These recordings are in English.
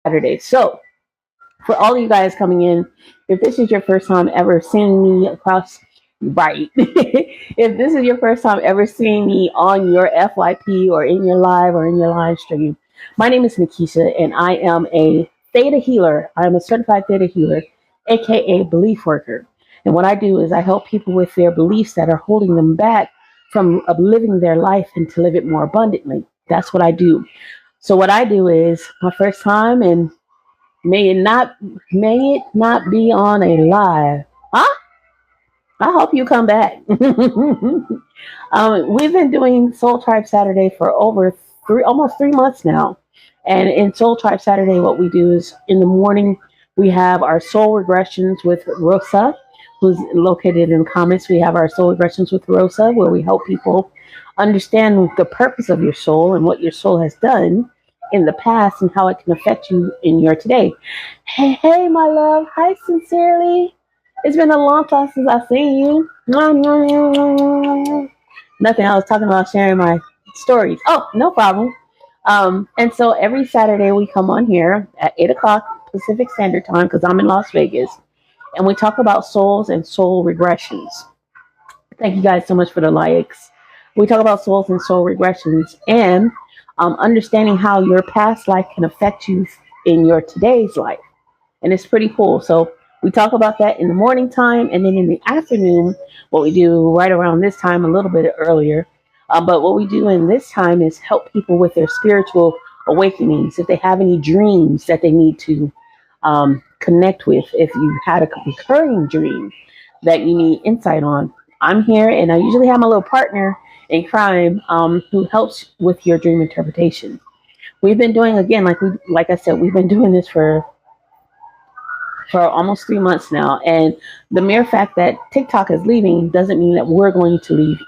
Saturday. So for all of you guys coming in, if this is your first time ever seeing me across, right, if this is your first time ever seeing me on your FYP or in your live or in your live stream, my name is NaKeesha and I am a theta healer. I'm a certified theta healer, aka belief worker. And what I do is I help people with their beliefs that are holding them back from living their life and to live it more abundantly. That's what I do. So what I do is my first time, and may it not be on a live. Huh? I hope you come back. We've been doing Soul Tribe Saturday for almost 3 months now. And in Soul Tribe Saturday, what we do is in the morning, we have our soul regressions with Rosa, who's located in the comments. We have our soul regressions with Rosa, where we help people understand the purpose of your soul and what your soul has done in the past and how it can affect you in your today. Hey, my love. Hi, sincerely. It's been a long time since I've seen you. Nothing. I was talking about sharing my stories. Oh, no problem. And so every Saturday we come on here at 8 o'clock Pacific Standard Time because I'm in Las Vegas. And we talk about souls and soul regressions. Thank you guys so much for the likes. We talk about souls and soul regressions and understanding how your past life can affect you in your today's life. And it's pretty cool. So we talk about that in the morning time. And then in the afternoon, what we do right around this time, a little bit earlier. But what we do in this time is help people with their spiritual awakenings. If they have any dreams that they need to connect with, if you had a recurring dream that you need insight on, I'm here. And I usually have my little partner in crime who helps with your dream interpretation. We've been doing, again, like I said, we've been doing this for almost 3 months now. And the mere fact that TikTok is leaving doesn't mean that we're going to leave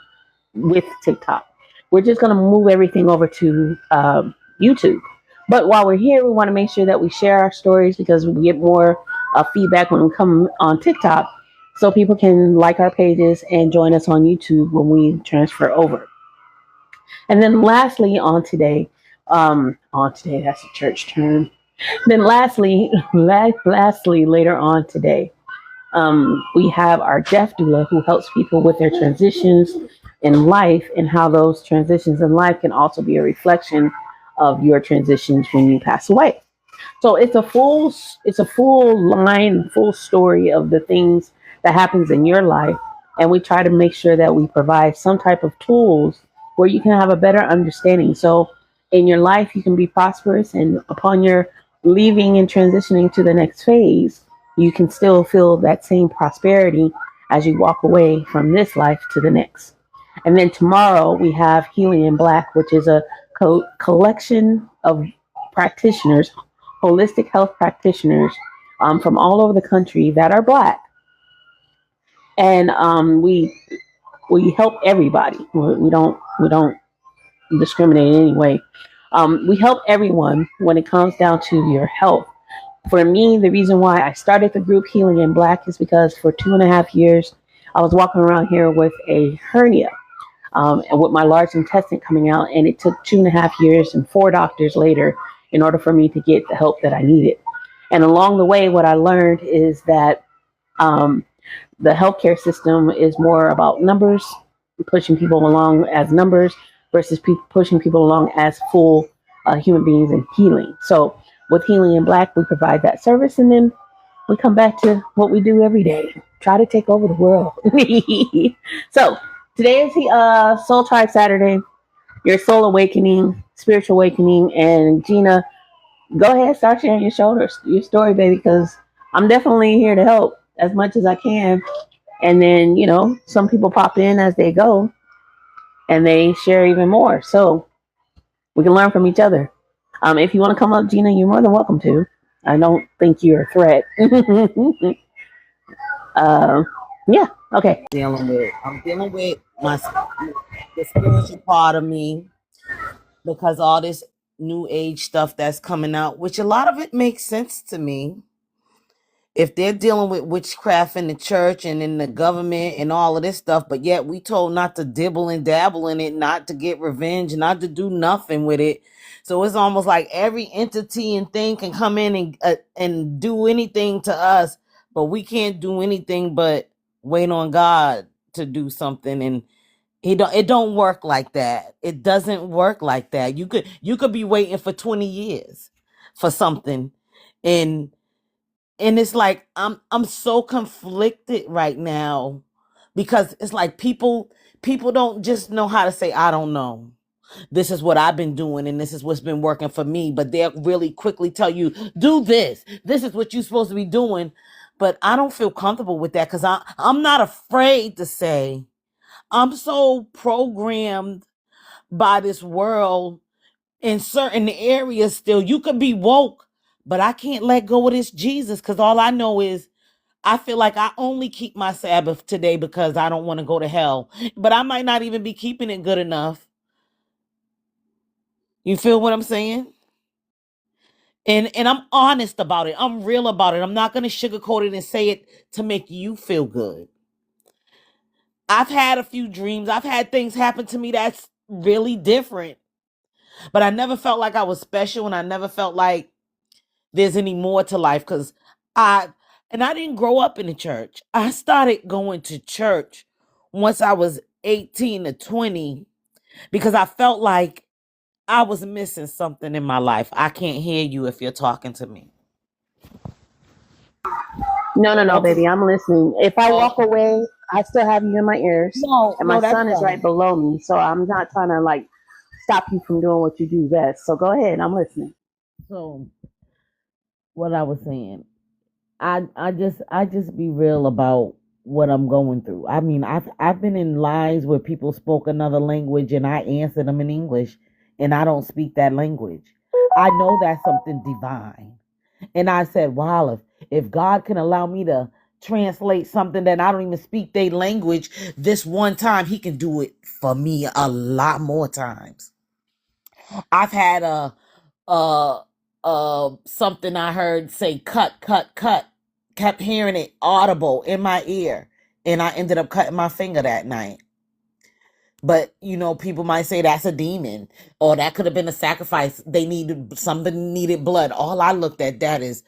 with TikTok. We're just going to move everything over to YouTube. But while we're here, we want to make sure that we share our stories because we get more feedback when we come on TikTok. So people can like our pages and join us on YouTube when we transfer over. And then lastly, that's a church term. Then lastly, later on today, we have our death doula who helps people with their transitions in life and how those transitions in life can also be a reflection of your transitions when you pass away. So it's a full story of the things that happens in your life. And we try to make sure that we provide some type of tools where you can have a better understanding. So in your life, you can be prosperous, and upon your leaving and transitioning to the next phase, you can still feel that same prosperity as you walk away from this life to the next. And then tomorrow we have Healing in Black, which is a collection of practitioners, holistic health practitioners from all over the country that are Black. And we help everybody. We don't discriminate in any way. We help everyone when it comes down to your health. For me, the reason why I started the group Healing in Black is because for 2.5 years, I was walking around here with a hernia and with my large intestine coming out. And it took 2.5 years and 4 doctors later in order for me to get the help that I needed. And along the way, what I learned is that the healthcare system is more about numbers, pushing people along as numbers versus pushing people along as full human beings and healing. So with Healing in Black, we provide that service, and then we come back to what we do every day, try to take over the world. So today is the Soul Tribe Saturday, your soul awakening, spiritual awakening. And Gina, go ahead, start sharing your story, baby, because I'm definitely here to help as much as I can. And then, some people pop in as they go and they share even more. So we can learn from each other. If you want to come up, Gina, you're more than welcome to. I don't think you're a threat. Yeah. Okay. I'm dealing with the spiritual part of me because all this new age stuff that's coming out, which a lot of it makes sense to me. if they're dealing with witchcraft in the church and in the government and all of this stuff, but yet we told not to dibble and dabble in it, not to get revenge, not to do nothing with it. So it's almost like every entity and thing can come in and do anything to us, but we can't do anything but wait on God to do something. And it don't work like that. It doesn't work like that. You could be waiting for 20 years for something, and it's like I'm so conflicted right now, because it's like people don't just know how to say, I don't know. This is what I've been doing and this is what's been working for me, but they'll really quickly tell you, do this. This is what you're supposed to be doing. But I don't feel comfortable with that, because I'm not afraid to say I'm so programmed by this world in certain areas still. You could be woke, but I can't let go of this Jesus, because all I know is I feel like I only keep my Sabbath today because I don't want to go to hell. But I might not even be keeping it good enough. You feel what I'm saying? And I'm honest about it. I'm real about it. I'm not going to sugarcoat it and say it to make you feel good. I've had a few dreams. I've had things happen to me that's really different. But I never felt like I was special, and I never felt like there's any more to life, because I didn't grow up in the church. I started going to church once I was 18 to 20, because I felt like I was missing something in my life. I can't hear you if you're talking to me. No, Okay. baby, I'm listening. If I walk away, I still have you in my ears, and my No, that's son is right fine. below me, so I'm not trying to like stop you from doing what you do best. So go ahead, I'm listening. So what I was saying, I just be real about what I'm going through. I mean, I've been in lives where people spoke another language and I answered them in English, and I don't speak that language. I know that's something divine. And I said, wow, if God can allow me to translate something that I don't even speak their language this one time, he can do it for me a lot more times. I've had something I heard say cut, cut, cut. Kept hearing it audible in my ear, and I ended up cutting my finger that night. But people might say that's a demon, or that could have been a sacrifice. They needed something, needed blood. All I looked at that is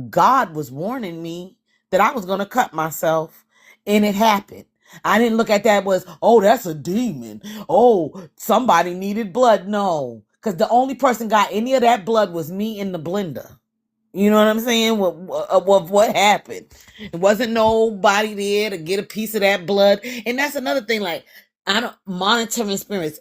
God was warning me that I was gonna cut myself, and it happened. I didn't look at that was, oh, that's a demon. Oh, somebody needed blood. No, because the only person got any of that blood was me in the blender. You know what I'm saying? What happened? It wasn't nobody there to get a piece of that blood. And that's another thing. Like, I don't monitoring spirits.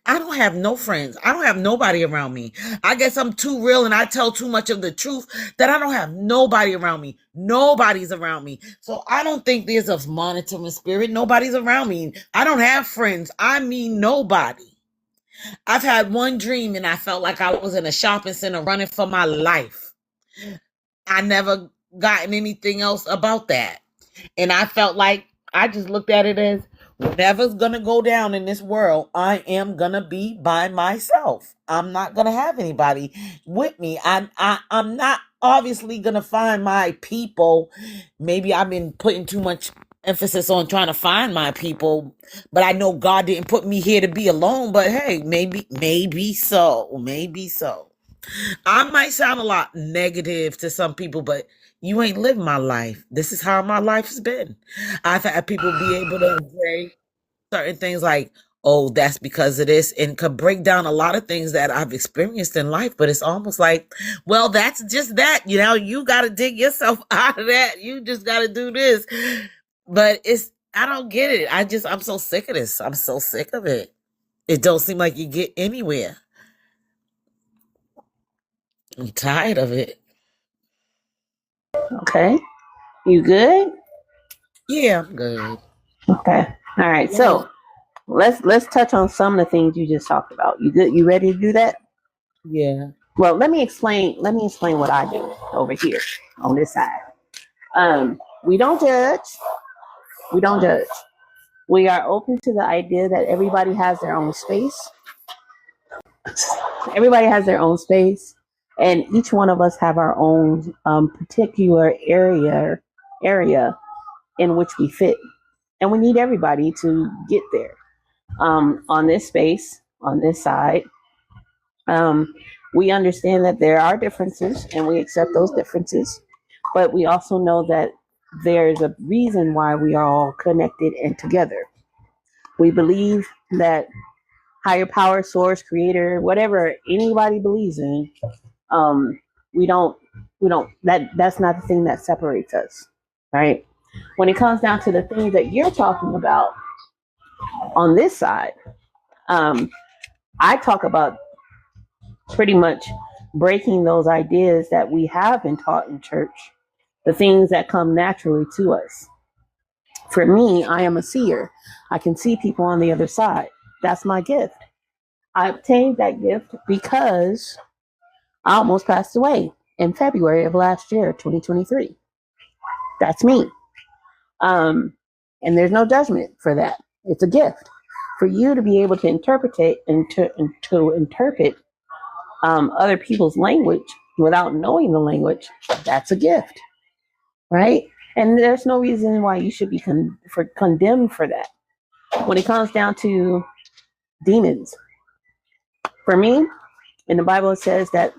I don't have no friends. I don't have nobody around me. I guess I'm too real and I tell too much of the truth that I don't have nobody around me. Nobody's around me. So I don't think there's a monitoring spirit. Nobody's around me. I don't have friends. I mean, nobody. I've had one dream and I felt like I was in a shopping center running for my life. I never gotten anything else about that. And I felt like I just looked at it as whatever's gonna go down in this world, I am gonna be by myself. I'm not gonna have anybody with me. I'm not obviously gonna find my people. Maybe I've been putting too much emphasis on trying to find my people, but I know God didn't put me here to be alone. But hey, maybe so. Maybe so. I might sound a lot negative to some people, but you ain't lived my life. This is how my life's been. I've had people be able to say certain things like, oh, that's because of this, and could break down a lot of things that I've experienced in life. But it's almost like, well, that's just that. You got to dig yourself out of that. You just got to do this. But I don't get it. I'm so sick of this. I'm so sick of it. It don't seem like you get anywhere. I'm tired of it. Okay, you good? Yeah, I'm good. Okay, all right. Yeah. So let's touch on some of the things you just talked about. You good? You ready to do that? Yeah. Well, let me explain. Let me explain what I do over here on this side. We don't judge. We don't judge. We are open to the idea that everybody has their own space. Everybody has their own space. And each one of us have our own particular area in which we fit, and we need everybody to get there. On this space, on this side, we understand that there are differences, and we accept those differences. But we also know that there's a reason why we are all connected and together. We believe that higher power, source, creator, whatever anybody believes in, um, we don't that's not the thing that separates us, right? When it comes down to the things that you're talking about on this side, um, I talk about pretty much breaking those ideas that we have been taught in church, the things that come naturally to us. For me, I am a seer. I can see people on the other side. That's my gift. I obtained that gift because I almost passed away in February of last year, 2023. That's me. Um, and there's no judgment for that. It's a gift. For you to be able to interpret and to interpret other people's language without knowing the language, that's a gift, right? And there's no reason why you should be condemned for that. When it comes down to demons, for me, in the Bible, it says that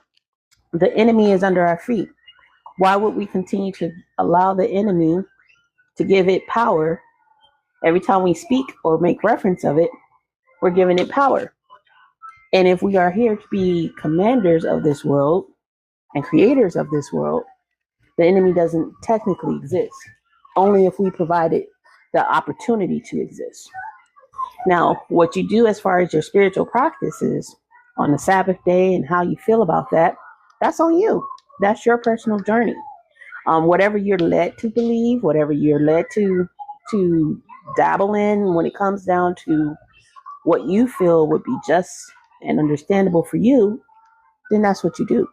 the enemy is under our feet. Why would we continue to allow the enemy to give it power? Every time we speak or make reference of it, we're giving it power. And if we are here to be commanders of this world and creators of this world, the enemy doesn't technically exist, only if we provide it the opportunity to exist. Now, what you do as far as your spiritual practices on the Sabbath day and how you feel about that, that's on you. That's your personal journey. Whatever you're led to believe, whatever you're led to dabble in, when it comes down to what you feel would be just and understandable for you, then that's what you do.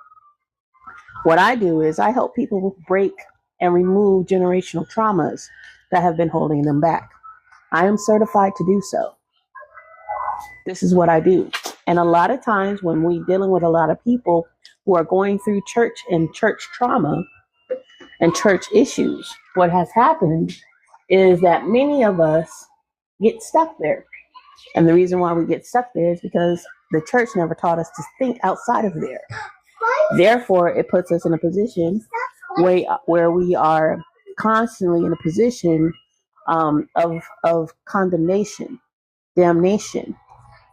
What I do is I help people break and remove generational traumas that have been holding them back. I am certified to do so. This is what I do. And a lot of times when we're dealing with a lot of people who are going through church and church trauma and church issues, what has happened is that many of us get stuck there. And the reason why we get stuck there is because the church never taught us to think outside of there. Therefore, it puts us in a position where we are constantly in a position of condemnation, damnation,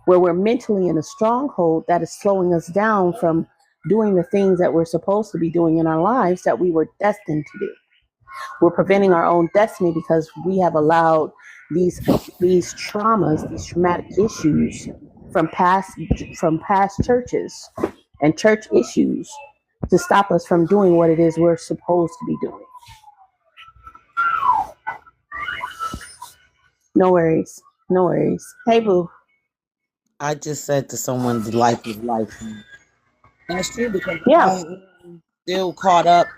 where we're mentally in a stronghold that is slowing us down from doing the things that we're supposed to be doing in our lives that we were destined to do. We're preventing our own destiny because we have allowed these traumas, these traumatic issues from past churches and church issues to stop us from doing what it is we're supposed to be doing. No worries. No worries. Hey, boo. I just said to someone, the life is life. And it's true because Yeah. I am still caught up.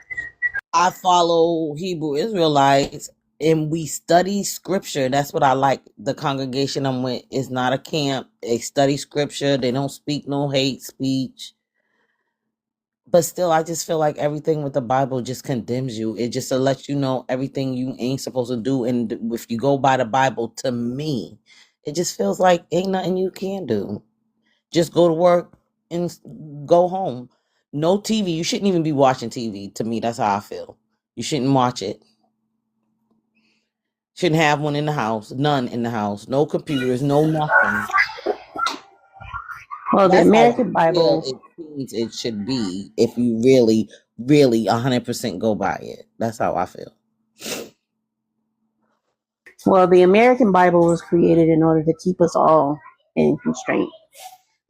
I follow Hebrew Israelites and we study scripture. That's what I like. The congregation I'm with is not a camp. They study scripture. They don't speak no hate speech. But still, I just feel like everything with the Bible just condemns you. It just to let you know everything you ain't supposed to do. And if you go by the Bible, to me, it just feels like ain't nothing you can do. Just go to work and go home. No TV. You shouldn't even be watching TV. To me, that's how I feel. You shouldn't watch it. Shouldn't have one in the house. None in the house. No computers. No nothing. Well, the That's how I American feel Bible. it seems it should be if you really, really 100% go by it. That's how I feel. Well, the American Bible was created in order to keep us all in constraint.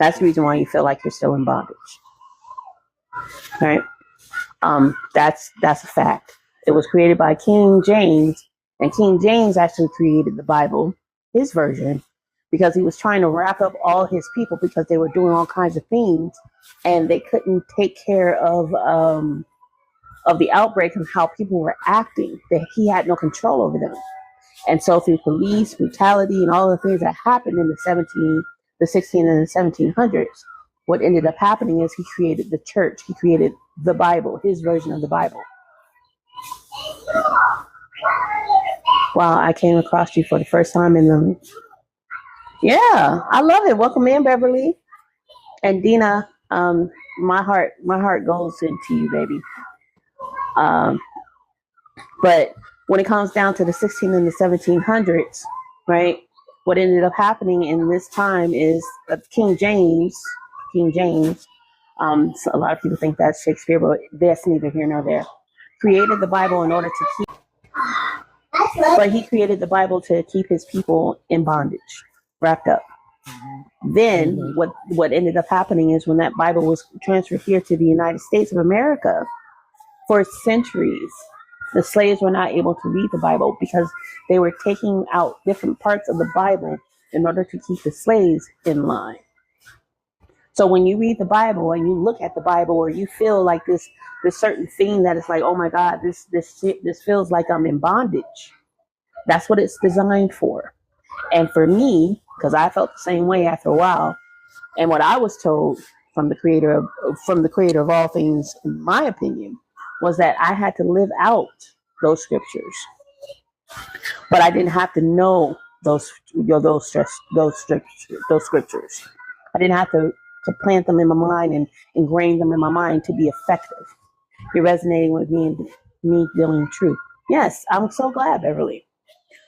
That's the reason why you feel like you're still in bondage, right? That's a fact. It was created by King James, and King James actually created the Bible, his version, because he was trying to wrap up all his people because they were doing all kinds of things, and they couldn't take care of the outbreak and how people were acting. That he had no control over them, and so through police brutality and all the things that happened in the 16 and the 1700s, what ended up happening is he created the church. He created the Bible, his version of the Bible. Wow, I came across you for the first time in the... Yeah, I love it. Welcome in, Beverly. And Dina, my heart goes into you, baby. But when it comes down to the 16 and the 1700s, right, what ended up happening in this time is King James, so a lot of people think that's Shakespeare, but that's neither here nor there, created the Bible in order to keep, but he created the Bible to keep his people in bondage, wrapped up. Then what ended up happening is when that Bible was transferred here to the United States of America, for centuries, the slaves were not able to read the Bible because they were taking out different parts of the Bible in order to keep the slaves in line. So when you read the Bible and you look at the Bible, or you feel like this certain thing that is like, oh my God, this feels like I'm in bondage. That's what it's designed for. And for me, because I felt the same way after a while, and what I was told from the creator of all things, in my opinion, was that I had to live out those scriptures, but I didn't have to know those scriptures. I didn't have to plant them in my mind and ingrain them in my mind to be effective. You're resonating with me and me dealing truth. Yes, I'm so glad, Beverly.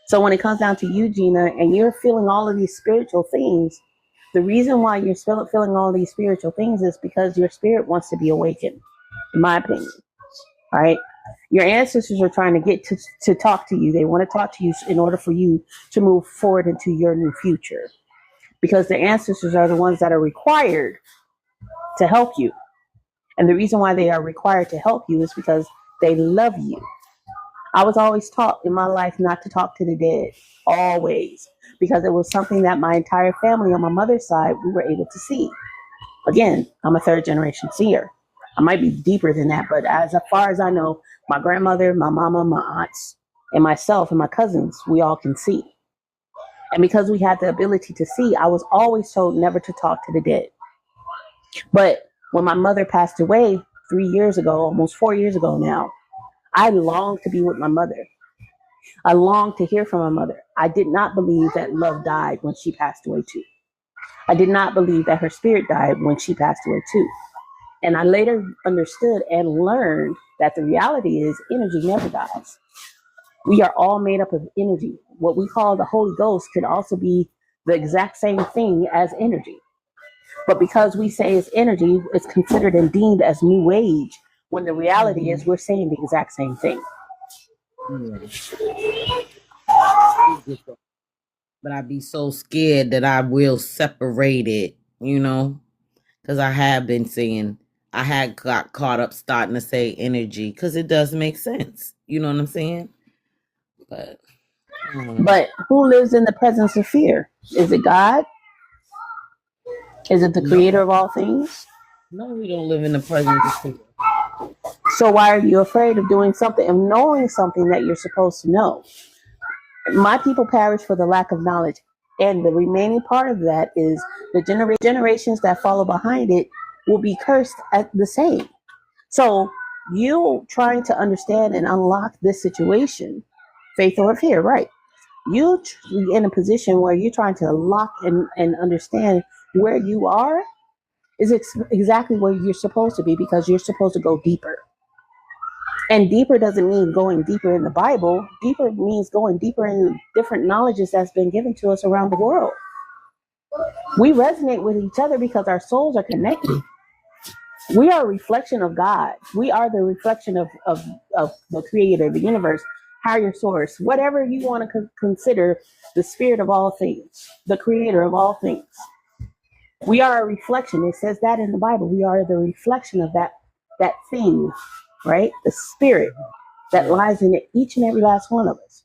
So when it comes down to you, Gina, and you're feeling all of these spiritual things, the reason why you're feeling all these spiritual things is because your spirit wants to be awakened, in my opinion. All right. Your ancestors are trying to get to talk to you. They want to talk to you in order for you to move forward into your new future, because the ancestors are the ones that are required to help you. And the reason why they are required to help you is because they love you. I was always taught in my life not to talk to the dead, always, because it was something that my entire family on my mother's side, we were able to see. Again, I'm a third generation seer. I might be deeper than that, but as far as I know, my grandmother, my mama, my aunts, and myself and my cousins, we all can see. And because we had the ability to see, I was always told never to talk to the dead. But when my mother passed away 3 years ago, almost 4 years ago now, I longed to be with my mother. I longed to hear from my mother. I did not believe that love died when she passed away too. I did not believe that her spirit died when she passed away too. And I later understood and learned that the reality is energy never dies. We are all made up of energy. What we call the Holy Ghost could also be the exact same thing as energy. But because we say it's energy, it's considered and deemed as new age, when the reality is we're saying the exact same thing. But I'd be so scared that I will separate it, because I have been saying, I had got caught up starting to say energy, because it does make sense. You know what I'm saying? But who lives in the presence of fear? Is it God? Is it the creator of all things? No, we don't live in the presence of fear. So why are you afraid of doing something, of knowing something that you're supposed to know? My people perish for the lack of knowledge. And the remaining part of that is the generations that follow behind it will be cursed at the same. So you trying to understand and unlock this situation, faith or fear, right? You in a position where you're trying to lock and understand where you are is exactly where you're supposed to be, because you're supposed to go deeper. And deeper doesn't mean going deeper in the Bible. Deeper means going deeper in different knowledges that's been given to us around the world. We resonate with each other because our souls are connected. We are a reflection of God. We are the reflection of the creator, the universe, higher source, whatever you want to consider the spirit of all things, the creator of all things. We are a reflection. It says that in the Bible. We are the reflection of that thing, right? The spirit that lies in each and every last one of us.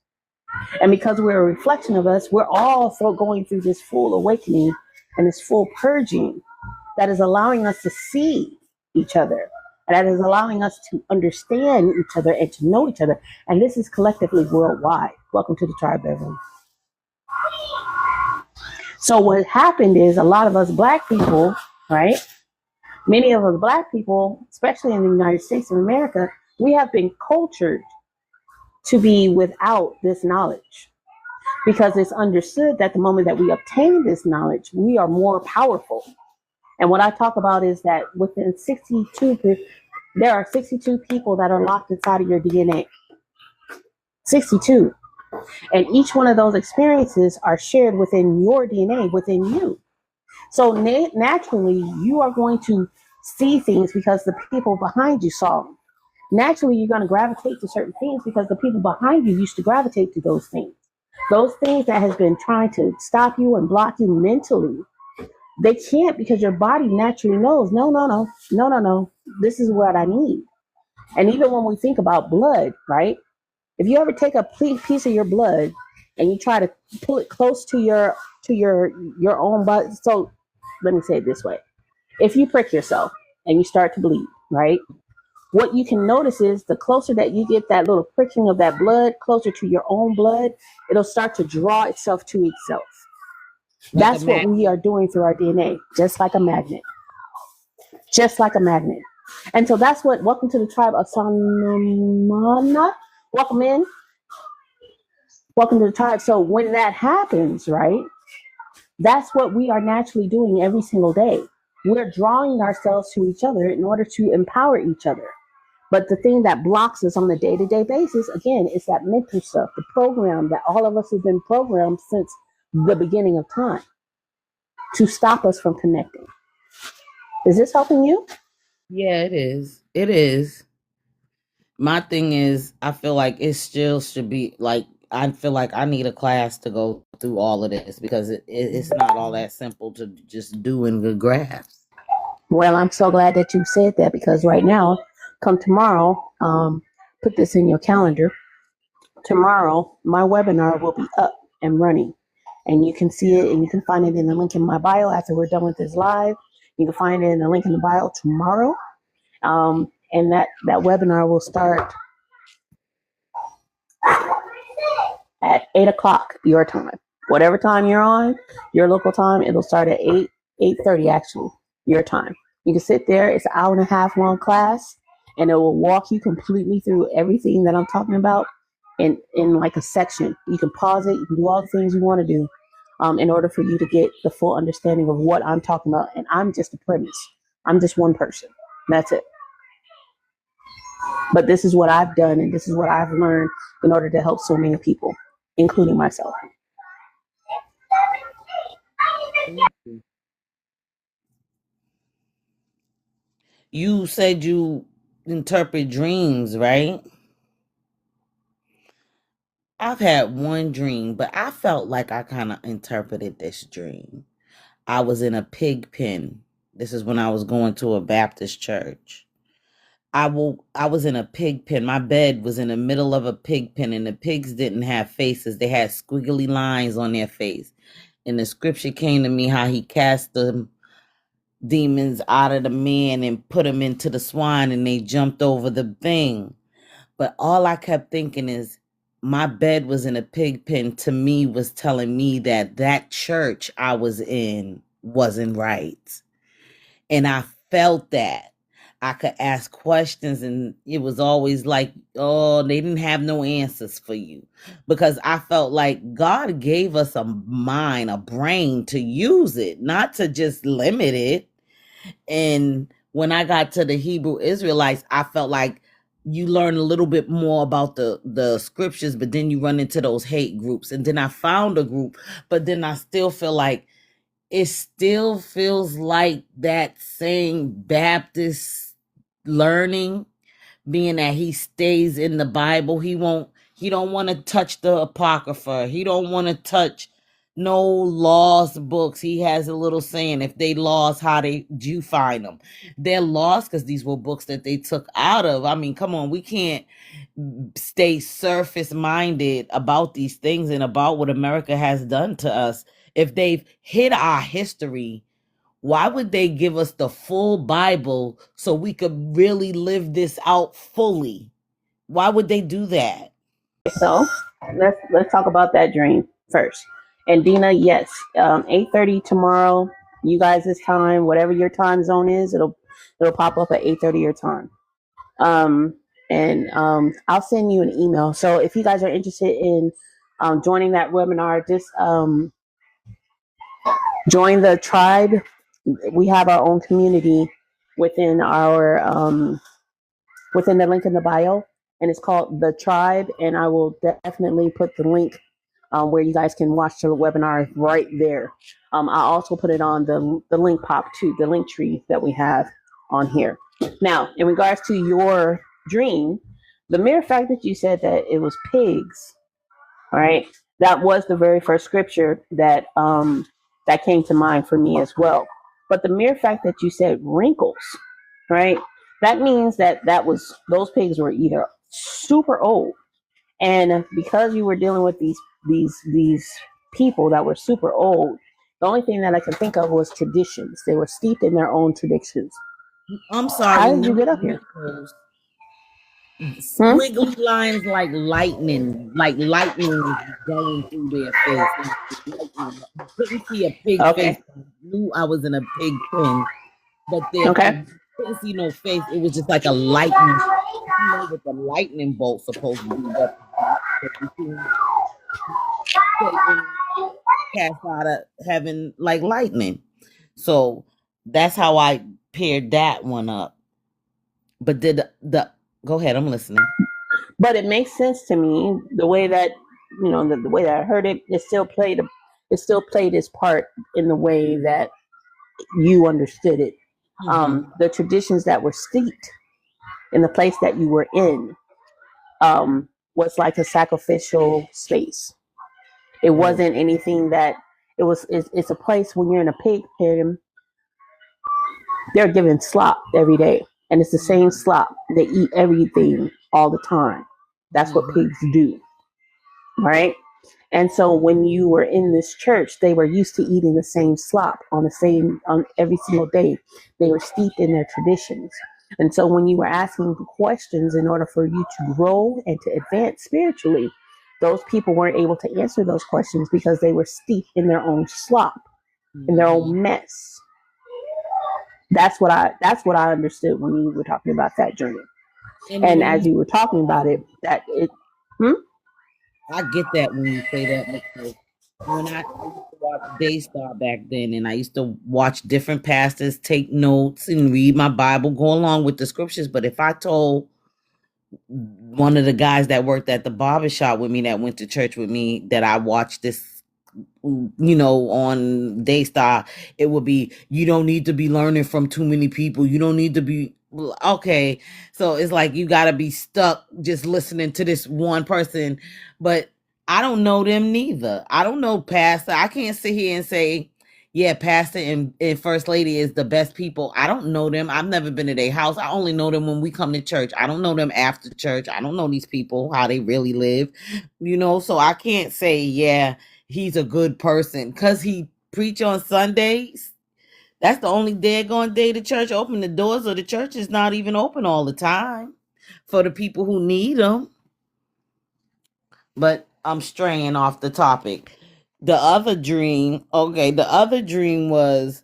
And because we're a reflection of us, we're all going through this full awakening and this full purging that is allowing us to see each other, and that is allowing us to understand each other and to know each other. And this is collectively worldwide. Welcome to the tribe, Beverly. So what happened is a lot of us Black people, right? Many of us black people, especially in the United States of America, we have been cultured to be without this knowledge because it's understood that the moment that we obtain this knowledge, we are more powerful. And what I talk about is that within 62, there are 62 people that are locked inside of your DNA. 62. And each one of those experiences are shared within your DNA, within you. So naturally, you are going to see things because the people behind you saw them. Naturally, you're going to gravitate to certain things because the people behind you used to gravitate to those things. Those things that has been trying to stop you and block you mentally, they can't because your body naturally knows, no. This is what I need. And even when we think about blood, right? If you ever take a piece of your blood and you try to pull it close to your own body, so let me say it this way: if you prick yourself and you start to bleed, right? What you can notice is the closer that you get that little pricking of that blood closer to your own blood, it'll start to draw itself to itself. Like That's what we are doing through our DNA, just like a magnet. Just like a magnet. And so that's what, welcome to the tribe of Sanamana. Welcome in. Welcome to the tribe. So when that happens, right, that's what we are naturally doing every single day. We're drawing ourselves to each other in order to empower each other. But the thing that blocks us on a day-to-day basis, again, is that mental stuff, the program that all of us have been programmed since the beginning of time to stop us from connecting. Is this helping you? Yeah, it is. It is. My thing is, I feel like it still should be like, I feel like I need a class to go through all of this because it's not all that simple to just do in good graphs. Well, I'm so glad that you said that because right now, come tomorrow, put this in your calendar. Tomorrow, my webinar will be up and running. And you can see it and you can find it in the link in my bio after we're done with this live. You can find it in the link in the bio tomorrow. And that webinar will start at 8 o'clock your time. Whatever time you're on, your local time, it'll start at 8:30 actually, your time. You can sit there. It's an hour and a half long class, and it will walk you completely through everything that I'm talking about in like a section. You can pause it. You can do all the things you want to do in order for you to get the full understanding of what I'm talking about. And I'm just a premise. I'm just one person. That's it. But this is what I've done, and this is what I've learned in order to help so many people, including myself. You said you interpret dreams, right? I've had one dream, but I felt like I kind of interpreted this dream. I was in a pig pen. This is when I was going to a Baptist church. I was in a pig pen. My bed was in the middle of a pig pen, and the pigs didn't have faces. They had squiggly lines on their face. And the scripture came to me how he cast the demons out of the man and put them into the swine, and they jumped over the thing. But all I kept thinking is my bed was in a pig pen, to me, was telling me that that church I was in wasn't right. And I felt that. I could ask questions, and it was always like, oh, they didn't have no answers for you. Because I felt like God gave us a mind, a brain to use it, not to just limit it. And when I got to the Hebrew Israelites, I felt like you learn a little bit more about the scriptures, but then you run into those hate groups. And then I found a group, but then I still feel like it still feels like that same Baptist learning, being that he stays in the Bible. He don't want to touch the Apocrypha. He don't want to touch no lost books. He has a little saying, if they lost, how did you find them? They're lost because these were books that they took out of. I mean, come on, we can't stay surface minded about these things and about what America has done to us. If they've hid our history, why would they give us the full Bible so we could really live this out fully? Why would they do that? So let's talk about that dream first. And Dina, yes, 8:30 tomorrow. You guys' time, whatever your time zone is, It'll pop up at 8:30 your time. And I'll send you an email. So if you guys are interested in joining that webinar, just join the tribe. We have our own community within our within the link in the bio, and it's called the tribe. And I will definitely put the link where you guys can watch the webinar right there. I also put it on the link pop too, the link tree that we have on here. Now, in regards to your dream, the mere fact that you said that it was pigs, all right, that was the very first scripture that that came to mind for me as well. But the mere fact that you said wrinkles, right, that means that those pigs were either super old, and because you were dealing with these people that were super old, the only thing that I can think of was traditions. They were steeped in their own traditions. I'm How sorry, did you not get up here? wrinkles. Hmm? Squiggly lines like lightning was going through their face. Like lightning. You couldn't see a pig face. Okay. I knew I was in a pig pen, but their Okay. couldn't see no face. It was just like a lightning. You know what the lightning bolt's supposed to be represent. But you can Satan cast out of heaven like lightning. So that's how I paired that one up. But did the go ahead, I'm listening. But it makes sense to me the way that the way that I heard it. It still played its part in the way that you understood it. Mm-hmm. The traditions that were steeped in the place that you were in was like a sacrificial space. It Oh. wasn't anything that it was. It's a place when you're in a pig pen. They're given slop every day, and it's the same Mm-hmm. slop. They eat everything all the time. That's what Mm-hmm. pigs do, right? And so when you were in this church, they were used to eating the same slop on every single day. They were steeped in their traditions. And so when you were asking questions in order for you to grow and to advance spiritually, those people weren't able to answer those questions because they were steeped in their own slop, in their Mm-hmm. own mess. That's what I understood when you were talking about that journey. And And when as you you were talking about it, hmm? I get that when you say that because when I used to watch Daystar back then, and I used to watch different pastors take notes and read my Bible, go along with the scriptures. But if I told one of the guys that worked at the barber shop with me that went to church with me that I watched this on Daystar, it would be, you don't need to be learning from too many people. You don't need to be okay. So it's like you gotta be stuck just listening to this one person. But I don't know them neither. I don't know Pastor. I can't sit here and say, yeah, Pastor and First Lady is the best people. I don't know them. I've never been to their house. I only know them when we come to church. I don't know them after church. I don't know these people, how they really live. So I can't say, yeah, he's a good person because he preach on Sundays. That's the only daggone day the church open. The doors of the church is not even open all the time for the people who need them. But I'm straying off the topic. The other dream was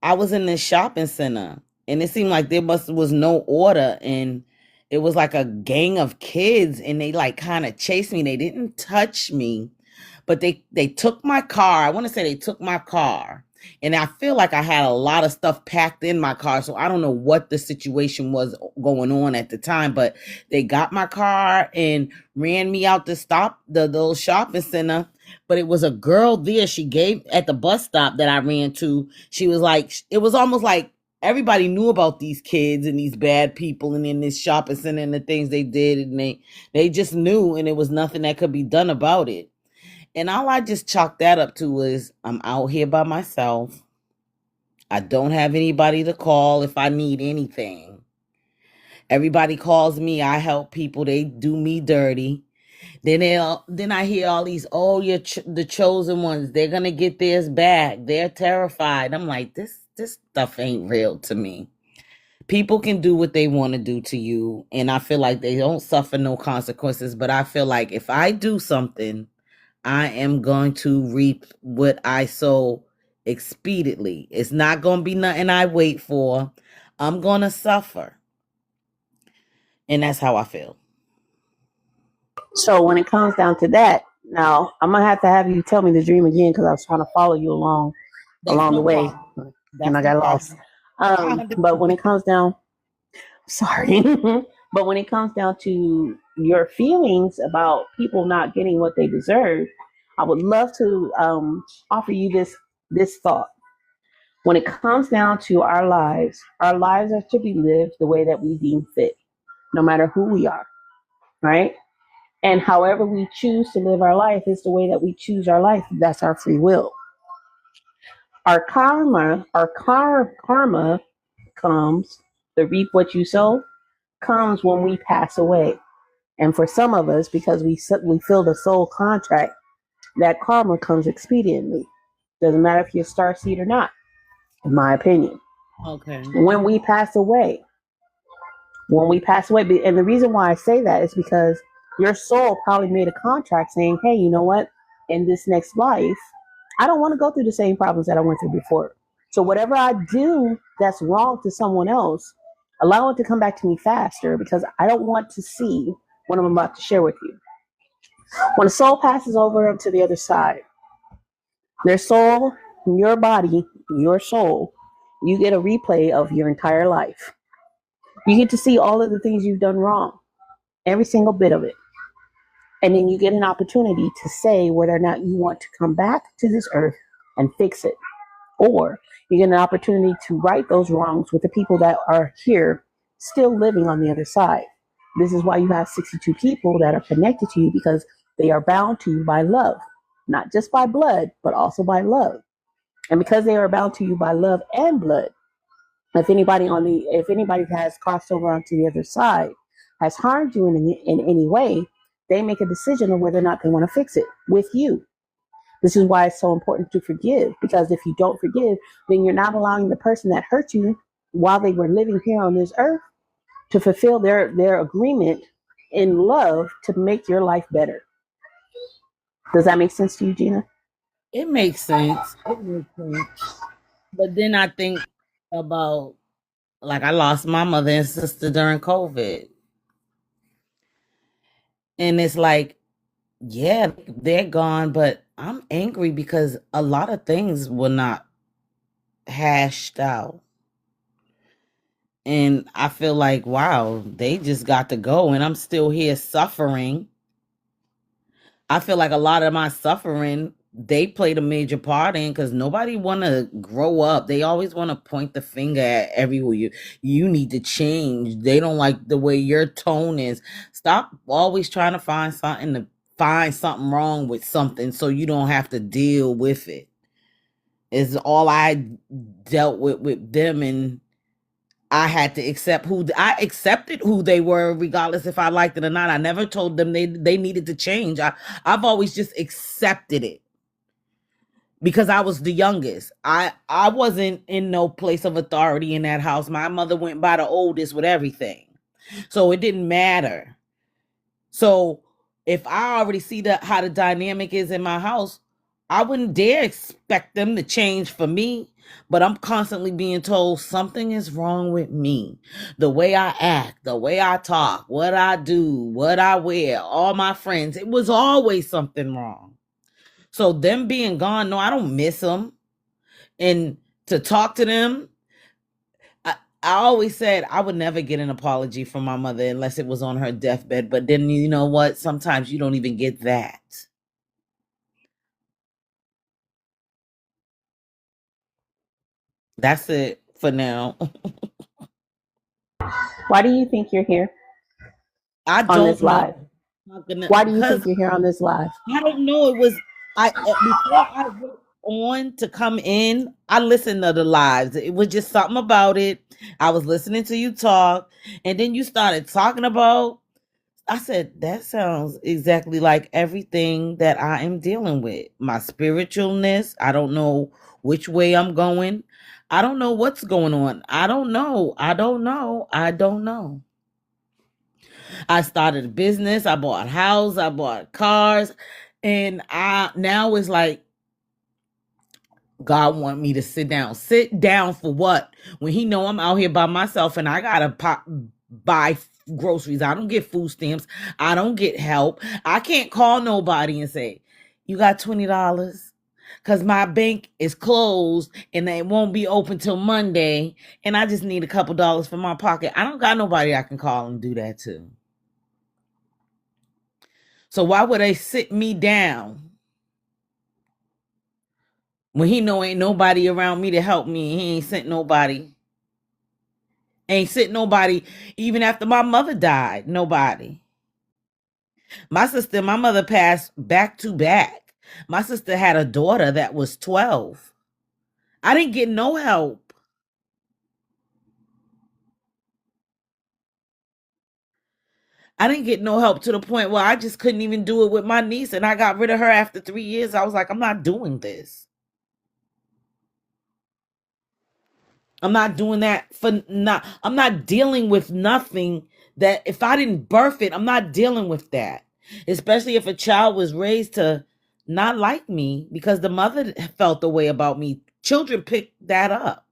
I was in this shopping center and it seemed like there was no order, and it was like a gang of kids and they like kind of chased me. They didn't touch me, but they took my car. I want to say they took my car, and I feel like I had a lot of stuff packed in my car, so I don't know what the situation was going on at the time, but they got my car and ran me out the little shopping center. But it was a girl there. She gave at the bus stop that I ran to. She was like, it was almost like everybody knew about these kids and these bad people and in this shopping center and the things they did, and they just knew, and there was nothing that could be done about it. And all I just chalked that up to is I'm out here by myself. I don't have anybody to call if I need anything. Everybody calls me. I help people. They do me dirty. Then I hear all these, oh, the chosen ones. They're gonna get theirs back. They're terrified. I'm like, this stuff ain't real to me. People can do what they want to do to you, and I feel like they don't suffer no consequences. But I feel like if I do something, I am going to reap what I sow expediently. It's not going to be nothing I wait for. I'm going to suffer. And that's how I feel. So when it comes down to that, now I'm gonna have you tell me the dream again because I was trying to follow you That's along the no way, problem. and That's I no got lost. problem. I But when understand. it comes down, sorry, but when it comes down to your feelings about people not getting what they deserve, I would love to offer you this thought. When it comes down to our lives are to be lived the way that we deem fit, no matter who we are, right? And however we choose to live our life is the way that we choose our life. That's our free will. Our karma comes, the reap what you sow, comes when we pass away. And for some of us, because we feel the soul contract, that karma comes expediently. Doesn't matter if you're a star seed or not, in my opinion. Okay. When we pass away, and the reason why I say that is because your soul probably made a contract saying, hey, you know what, in this next life I don't want to go through the same problems that I went through before. So whatever I do that's wrong to someone else, allow it to come back to me faster, because I don't want to see what I'm about to share with you. When a soul passes over to the other side, their soul, your body, your soul, you get a replay of your entire life. You get to see all of the things you've done wrong, every single bit of it. And then you get an opportunity to say whether or not you want to come back to this earth and fix it, or you get an opportunity to right those wrongs with the people that are here still living on the other side. This is why you have 62 people that are connected to you, because they are bound to you by love, not just by blood, but also by love. And because they are bound to you by love and blood, if anybody has crossed over onto the other side, has harmed you in any way, they make a decision on whether or not they want to fix it with you. This is why it's so important to forgive, because if you don't forgive, then you're not allowing the person that hurt you while they were living here on this earth to fulfill their agreement in love to make your life better. Does that make sense to you, Gina? It makes sense. It makes sense. But then I think about, like, I lost my mother and sister during COVID. And it's like, yeah, they're gone, but I'm angry because a lot of things were not hashed out. And I feel like, wow, they just got to go and I'm still here suffering. I feel like a lot of my suffering, they played a major part in, because nobody want to grow up. They always want to point the finger at everywhere. You need to change. They don't like the way your tone is. Stop always trying to find something wrong with something so you don't have to deal with it. Is all I dealt with them, and I had to I accepted who they were, regardless if I liked it or not. I never told them they needed to change. I've always just accepted it because I was the youngest. I wasn't in no place of authority in that house. My mother went by the oldest with everything, so it didn't matter. So if I already see how the dynamic is in my house, I wouldn't dare expect them to change for me. But I'm constantly being told something is wrong with me. The way I act, the way I talk, what I do, what I wear, all my friends, it was always something wrong. So them being gone, no, I don't miss them. And to talk to them, I always said I would never get an apology from my mother unless it was on her deathbed. But then, you know what? Sometimes you don't even get that. That's it for now. Why do you think you're here I on don't this know. live? Why do you think Because you're here on this live? I don't know. It was before I went on to come in. I listened to the lives. It was just something about it. I was listening to you talk, and then you started talking about. I said, that sounds exactly like everything that I am dealing with. My spiritualness. I don't know which way I'm going. I don't know what's going on. I don't know. I don't know. I don't know. I started a business. I bought a house. I bought cars. And I now it's like God want me to sit down. Sit down for what? When he know I'm out here by myself and I gotta buy groceries. I don't get food stamps. I don't get help. I can't call nobody and say, you got $20? Because my bank is closed and they won't be open till Monday. And I just need a couple dollars for my pocket. I don't got nobody I can call and do that to. So why would they sit me down when he know ain't nobody around me to help me? He ain't sent nobody. Ain't sent nobody even after my mother died. Nobody. My sister and my mother passed back to back. My sister had a daughter that was 12. I didn't get no help. I didn't get no help to the point where I just couldn't even do it with my niece, and I got rid of her after 3 years. I was like, I'm not doing this. I'm not doing that for not. I'm not dealing with nothing that if I didn't birth it, I'm not dealing with that. Especially if a child was raised to not like me because the mother felt the way about me. Children pick that up.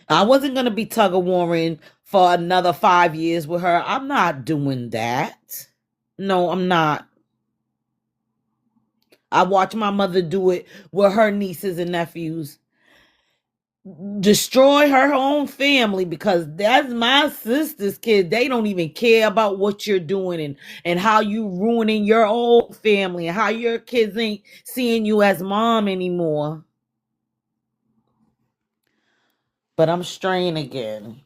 I wasn't going to be tug of warring for another 5 years with her. I'm not doing that. No, I'm not. I watched my mother do it with her nieces and nephews. Destroy her own family because that's my sister's kid. They don't even care about what you're doing and how you ruining your own family and how your kids ain't seeing you as mom anymore. But I'm straying again.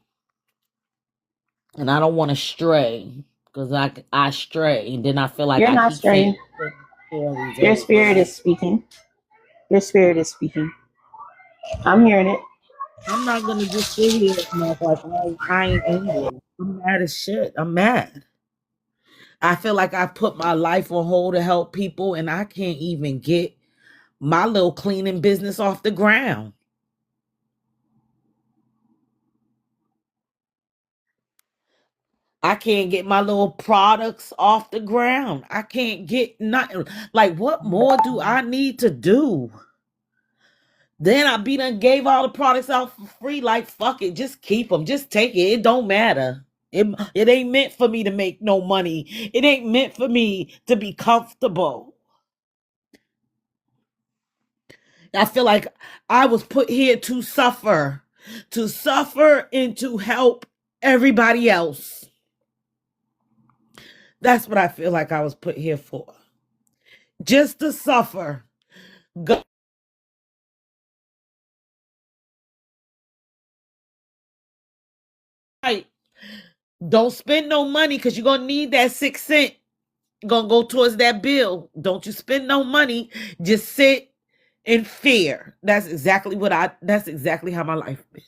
And I don't want to stray because I stray and then I feel like You're I not keep saying straying. stories Your over. spirit is speaking. Your spirit is speaking. I'm hearing it. I'm not gonna just sit here and act like I ain't angry. I'm mad as shit. I'm mad. I feel like I put my life on hold to help people and I can't even get my little cleaning business off the ground. I can't get my little products off the ground. I can't get nothing. Like, what more do I need to do? Then I be done gave all the products out for free. Like, fuck it, just keep them, just take it. It don't matter. It ain't meant for me to make no money. It ain't meant for me to be comfortable. I feel like I was put here to suffer and to help everybody else. That's what I feel like I was put here for. Just to suffer. Go right. Don't spend no money because you're gonna need that 6 cent. Gonna go towards that bill. Don't you spend no money. Just sit in fear. That's exactly how my life been.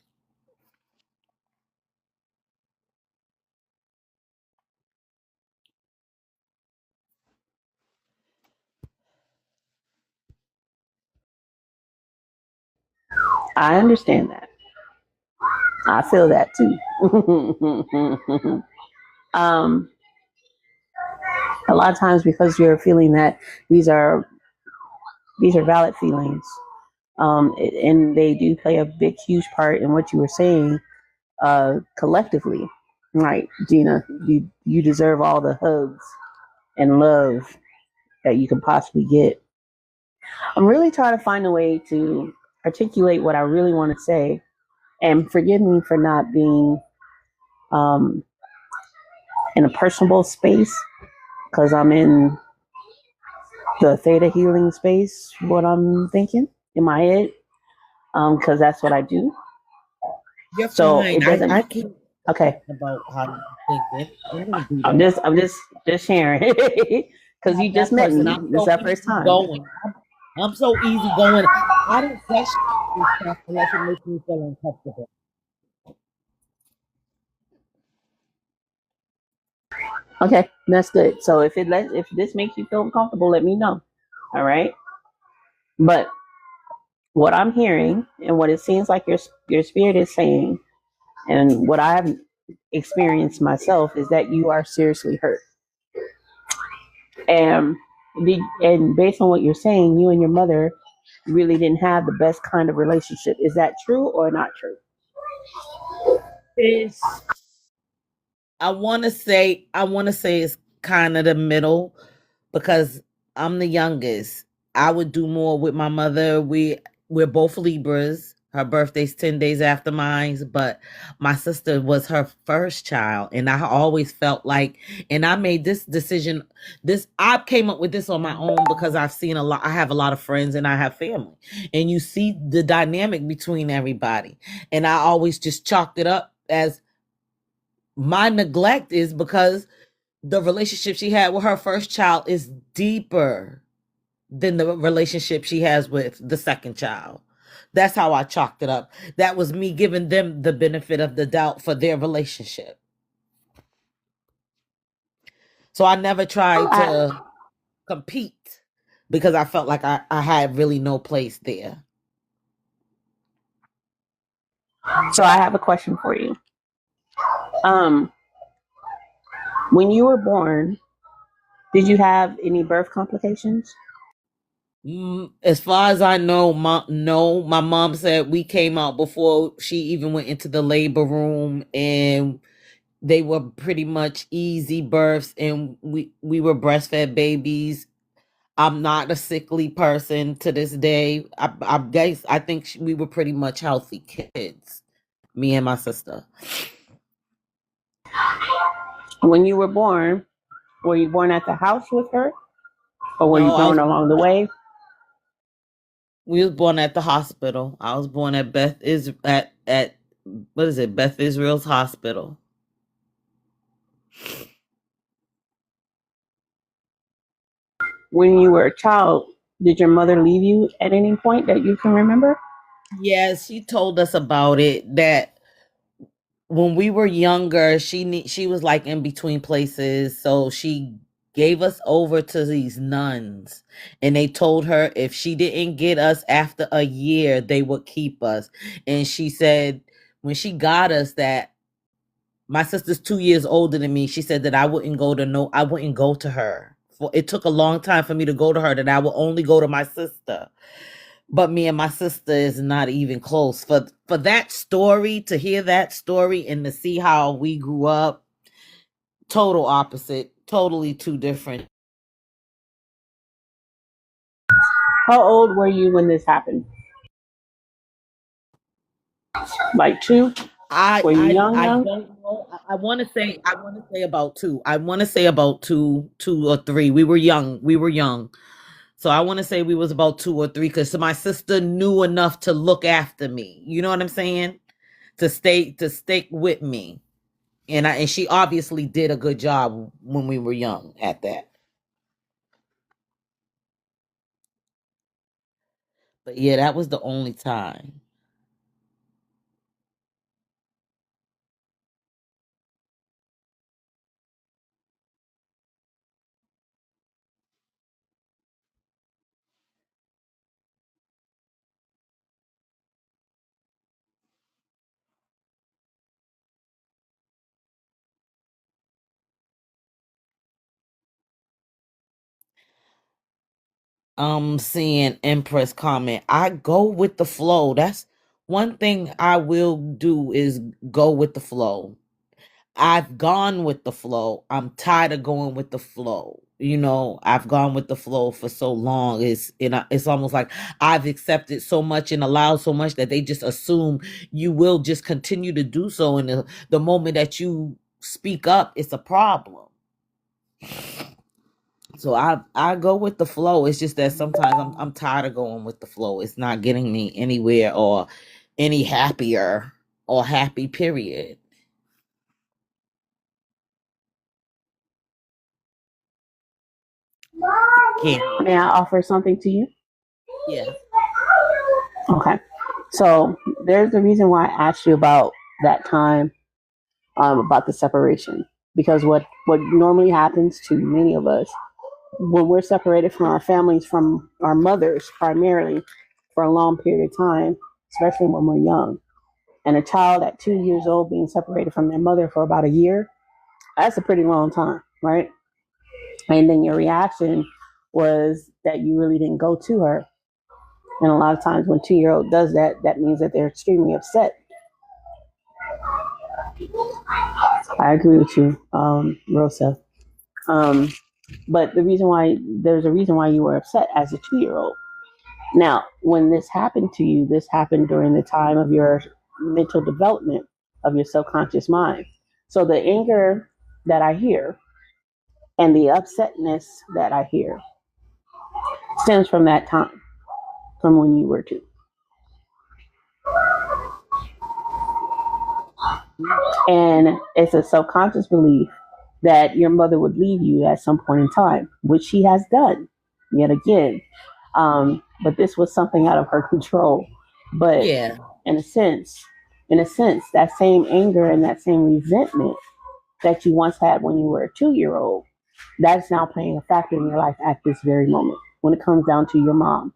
I understand that. I feel that too. um, a lot of times because you're feeling that these are these are valid feelings, and they do play a big, huge part in what you were saying collectively. Right, Gina, you deserve all the hugs and love that you can possibly get. I'm really trying to find a way to articulate what I really want to say, and forgive me for not being um, in a personable space because I'm in the theta healing space. What I'm thinking in my head, because that's what I do. You're So fine. it I doesn't. keep Okay, about how you think it. I don't do I'm that. just sharing because Not you just that met person. me. I'm This is so our first easy time. going. I'm so easy going. I don't question this stuff unless it makes me feel uncomfortable. Okay, that's good. So if this makes you feel comfortable, let me know. All right. But what I'm hearing and what it seems like your spirit is saying, and what I have experienced myself is that you are seriously hurt. And based on what you're saying, you and your mother you really didn't have the best kind of relationship. Is that true or not true? It's I want to say it's kind of the middle because I'm the youngest. I would do more with my mother. We're both Libras. Her birthday's 10 days after mine, but my sister was her first child and I always felt like, and I made this decision, this I came up with this on my own because I've seen a lot. I have a lot of friends and I have family. And you see the dynamic between everybody. And I always just chalked it up as my neglect is because the relationship she had with her first child is deeper than the relationship she has with the second child. That's how I chalked it up. That was me giving them the benefit of the doubt for their relationship. So I never tried I, to compete because I felt like I had really no place there. so I have a question for you. Um, when you were born, did you have any birth complications? As far as I know, no, my mom said we came out before she even went into the labor room and they were pretty much easy births and we were breastfed babies. I'm not a sickly person to this day. I guess I think we were pretty much healthy kids, me and my sister. When you were you born at the house with her, or were you No, born along the way? we was born at the hospital. I was born at at what is it, Beth Israel's hospital. When you were a child, did your mother leave you at any point that you can remember? Yes, she told us about it that when we were younger, she was like in between places, so she gave us over to these nuns, and they told her if she didn't get us after a year, they would keep us. And she said when she got us that my sister's 2 years older than me. She said that I wouldn't go to her. For it took a long time for me to go to her. That I would only go to my sister. But me and my sister is not even close. For that story, to hear that story and to see how we grew up, total opposite, totally two different. How old were you when this happened? Like two? Were you young, I young? don't know. I want to say about two. I want to say about two or three. We were young. We were young. So I want to say we was about two or three because my sister knew enough to look after me. You know what I'm saying? To stick with me. And she obviously did a good job when we were young at that. But yeah, that was the only time. Seeing Empress comment, I go with the flow. That's one thing I will do is go with the flow. I've gone with the flow. I'm tired of going with the flow. You know, I've gone with the flow for so long. It's almost like I've accepted so much and allowed so much that they just assume you will just continue to do so. And the moment that you speak up, it's a problem. So I go with the flow. It's just that sometimes I'm tired of going with the flow. It's not getting me anywhere or any happier or happy. Period. Can't hear May you. I offer something to you? Yeah. Okay. So there's the reason why I asked you about that time, about the separation. Because what normally happens to many of us when we're separated from our families, from our mothers primarily, for a long period of time, especially when we're young, and a child at 2 years old being separated from their mother for about a year, that's a pretty long time, right? And then your reaction was that you really didn't go to her. And a lot of times when 2-year-old does that, that means that they're extremely upset. I agree with you, Rosa. Um, but there's a reason why you were upset as a 2-year-old. Now, when this happened to you, this happened during the time of your mental development of your subconscious mind. So the anger that I hear and the upsetness that I hear stems from that time, from when you were 2. And it's a subconscious belief that your mother would leave you at some point in time, which she has done yet again. But this was something out of her control. But Yeah. in a sense, that same anger and that same resentment that you once had when you were a 2-year-old, that's now playing a factor in your life at this very moment when it comes down to your mom.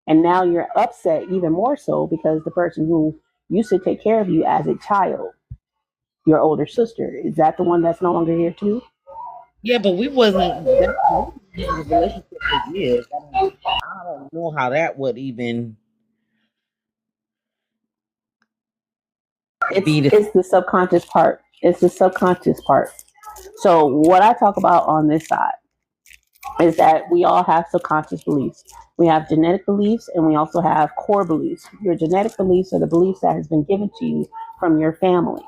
And now you're upset even more so because the person who used to take care of you as a child, your older sister, is that the one that's no longer here too? Yeah, but we wasn't that we was in a relationship for years. I don't know how that would even It's be the it's the subconscious part. It's the subconscious part. So what I talk about on this side is that we all have subconscious beliefs. We have genetic beliefs and we also have core beliefs. Your genetic beliefs are the beliefs that has been given to you from your family.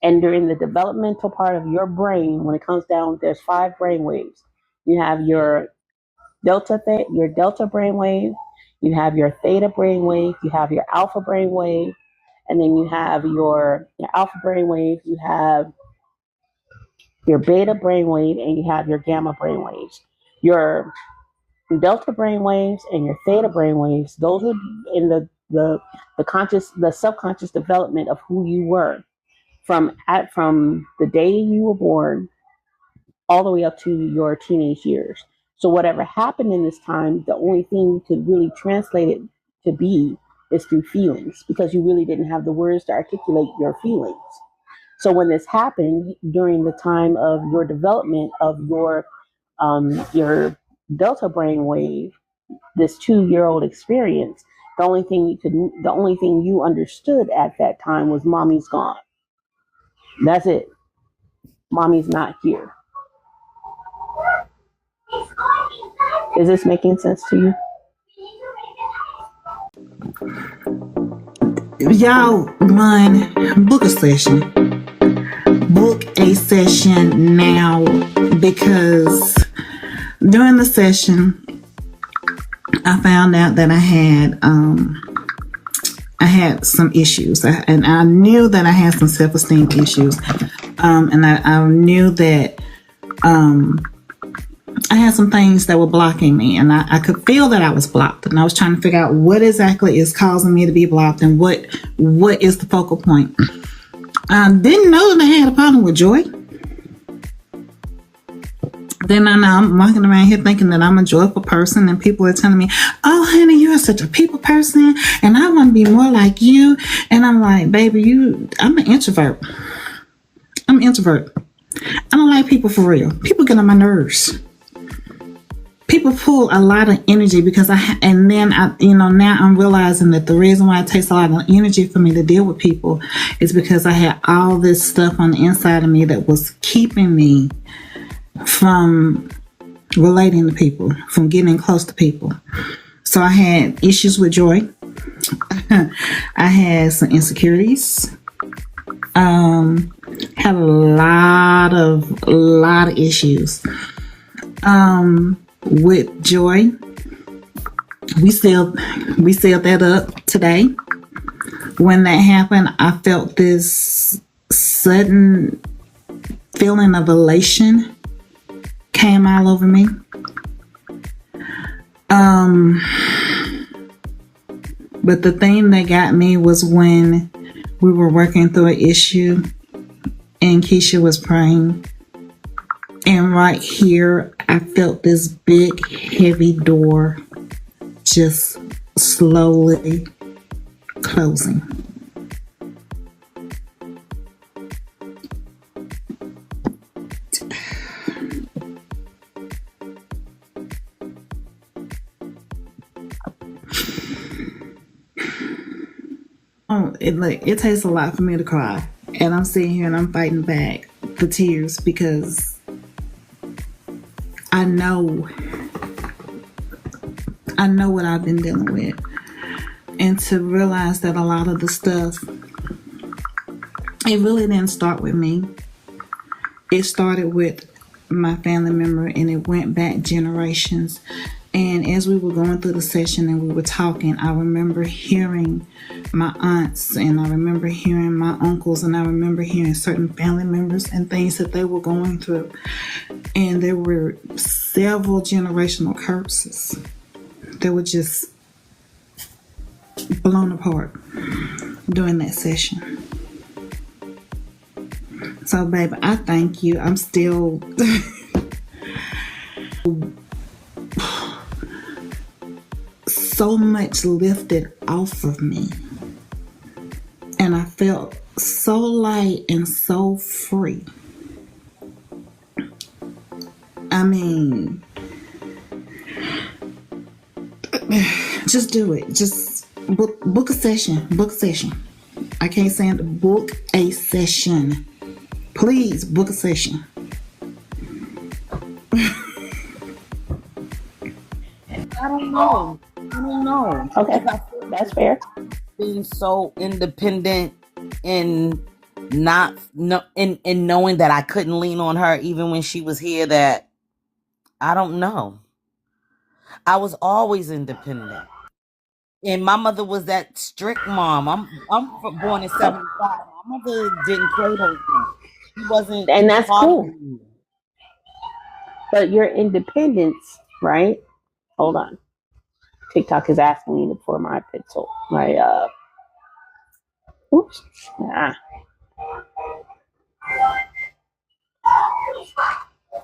And during the developmental part of your brain, when it comes down, there's 5 brain waves. You have your your delta brain wave, you have your theta brain wave, you have your alpha brain wave, and then you have your alpha brain wave, you have your beta brain wave, and you have your gamma brain waves. Your delta brain waves and your theta brain waves, those are in the subconscious development of who you were from the day you were born all the way up to your teenage years. So whatever happened in this time, the only thing you could really translate it to be is through feelings, because you really didn't have the words to articulate your feelings. So when this happened during the time of your development of your delta brain wave, this 2-year-old experience, the only thing you understood at that time was mommy's gone. That's it. Mommy's not here. Is this making sense to you? Y'all run, book a session. Book a session now, because during the session I found out that I had some issues, and I knew that I had some self-esteem issues, and I knew that I had some things that were blocking me, and I could feel that I was blocked, and I was trying to figure out what exactly is causing me to be blocked and what is the focal point. I didn't know that I had a problem with joy. Then I'm walking around here thinking that I'm a joyful person, and people are telling me, "Oh, honey, you're such a people person, and I want to be more like you." And I'm like, "Baby, I'm an introvert. I'm an introvert. I don't like people for real. People get on my nerves. People pull a lot of energy because now I'm realizing that the reason why it takes a lot of energy for me to deal with people is because I had all this stuff on the inside of me that was keeping me from relating to people, from getting close to people. So I had issues with joy. I had some insecurities. Had a lot of issues. With joy, we sealed that up today. When that happened, I felt this sudden feeling of elation came all over me. But the thing that got me was when we were working through an issue and Keisha was praying. And right here, I felt this big, heavy door just slowly closing. it takes a lot for me to cry. And I'm sitting here and I'm fighting back the tears because I know what I've been dealing with. And to realize that a lot of the stuff, it really didn't start with me. It started with my family member and it went back generations. And as we were going through the session and we were talking, I remember hearing my aunts and I remember hearing my uncles and I remember hearing certain family members and things that they were going through. And there were several generational curses that were just blown apart during that session. So, baby, I thank you. I'm still so much lifted off of me. And I felt so light and so free. I mean, just do it. Just book a session. Book a session. I can't say it. Book a session. Please book a session. I don't know. Okay, that's fair. Being so independent and knowing that I couldn't lean on her even when she was here, that I don't know. I was always independent. And my mother was that strict mom. I'm born in 75. My mother didn't play those things. She wasn't. And that's cool. But your independence, right? Hold on. TikTok is asking me for my pixel. Oops.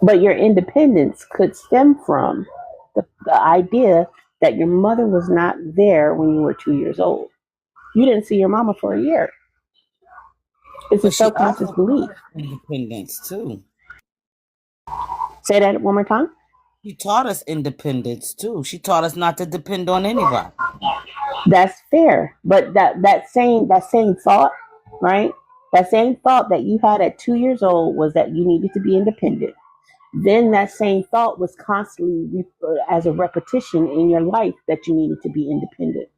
But your independence could stem from the idea that your mother was not there when you were 2 years old. You didn't see your mama for a year. It's a subconscious belief. Independence too. Say that one more time. She taught us independence too. She taught us not to depend on anybody. That's fair, but that same thought, right? That same thought that you had at 2 years old was that you needed to be independent. Then that same thought was constantly as a repetition in your life that you needed to be independent.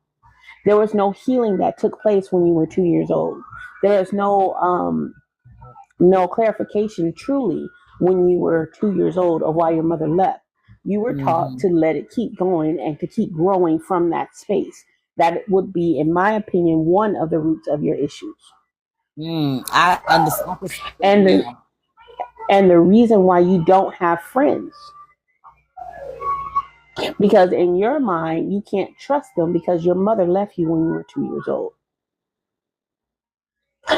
There was no healing that took place when you were 2 years old. There is no clarification truly when you were 2 years old of why your mother left. You were taught to let it keep going and to keep growing from that space. That would be, in my opinion, one of the roots of your issues. I understand. And the reason why you don't have friends, because in your mind you can't trust them because your mother left you when you were 2 years old.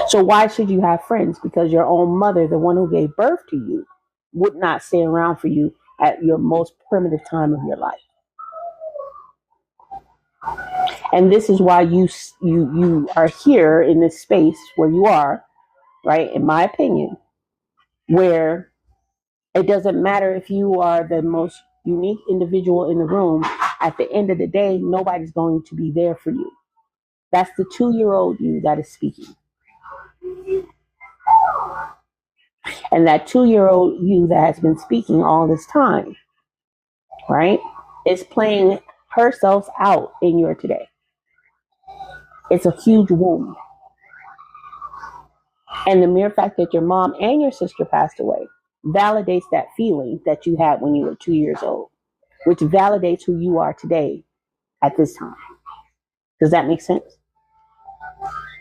So why should you have friends? Because your own mother, the one who gave birth to you, would not stay around for you at your most primitive time of your life. And this is why you are here in this space where you are, right? In my opinion, where it doesn't matter if you are the most unique individual in the room. At the end of the day, nobody's going to be there for you. That's the 2-year-old you that is speaking. And that 2-year-old you that has been speaking all this time, right, is playing herself out in your today. It's a huge wound. And the mere fact that your mom and your sister passed away validates that feeling that you had when you were 2 years old, which validates who you are today at this time. Does that make sense?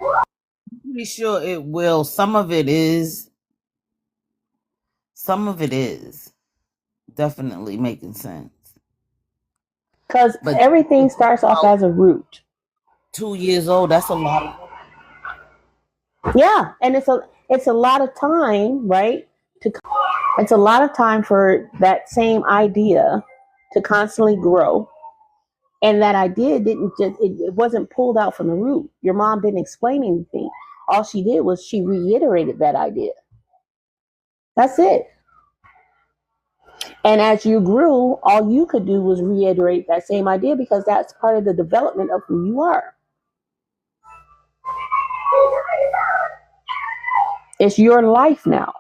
I'm pretty sure it will. Some of it is definitely making sense. Because everything starts off as a root. 2 years old, that's a lot. Yeah, and it's a lot of time, right? It's a lot of time for that same idea to constantly grow. And that idea it wasn't pulled out from the root. Your mom didn't explain anything. All she did was she reiterated that idea. That's it. And as you grew, all you could do was reiterate that same idea because that's part of the development of who you are. It's your life now.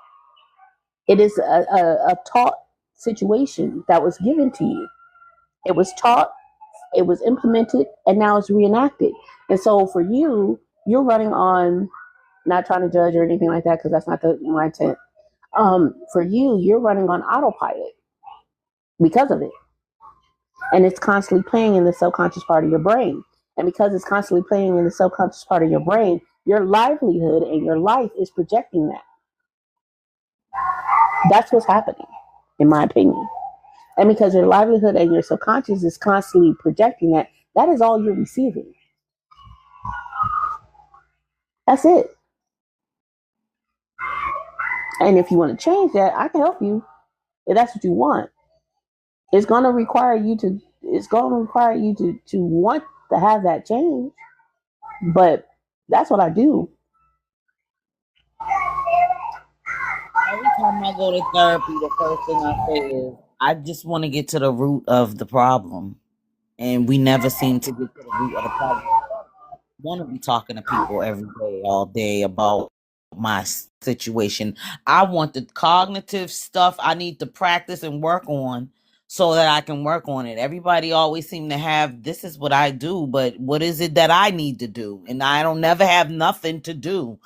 It is a taught situation that was given to you. It was taught, it was implemented, and now it's reenacted. And so for you, you're running on, not trying to judge or anything like that, because that's not my intent. For you, you're running on autopilot because of it. And it's constantly playing in the subconscious part of your brain. And because it's constantly playing in the subconscious part of your brain, your livelihood and your life is projecting that. That's what's happening, in my opinion. And because your livelihood and your subconscious is constantly projecting that, that is all you're receiving. That's it. And if you want to change that, I can help you if that's what you want. It's going to require you to want to have that change. But that's what I do. Every time I go to therapy, the first thing I say is, I just want to get to the root of the problem. And we never seem to get to the root of the problem. I want to be talking to people every day, all day about my situation. I want the cognitive stuff I need to practice and work on so that I can work on it. Everybody always seem to have, this is what I do, but what is it that I need to do? And I don't never have nothing to do.